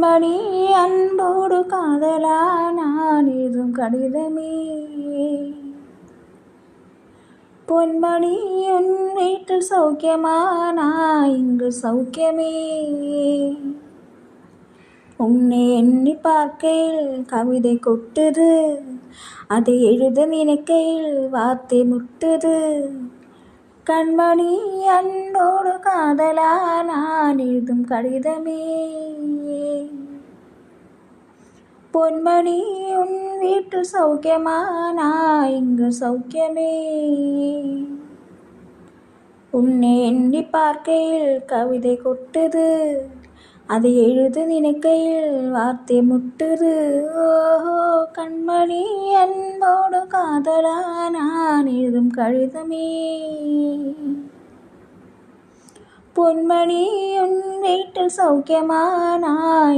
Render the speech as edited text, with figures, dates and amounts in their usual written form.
கண்மணி அன்போடு காதலா நான் எழுதும் கடிதமே. பொன்மணி உன் வீட்டில் சௌக்கியமா, நான் இங்கு சௌக்கியமே. உன்னை எண்ணி பார்க்கையில் கவிதை கொட்டுது, அதை எழுத நினைக்கையில் வார்த்தை முட்டுது. கண்மணி அன்போடு காதலா நான் எழுதும் கடிதமே. பொன்மணி உன் வீட்டில் சௌக்கியமா, நான் இங்கு சௌக்கியமே. உன்னை எண்ணி பார்க்கையில் கவிதை கொட்டுது, அதை எழுத நினைக்கையில் வார்த்தை முட்டுது. ஓஹோ கண்மணி அன்போடு காதலா நான் எழுதும் கடிதமே. பொன்மணி உன் வீட்டில் சௌக்கியமா, நான்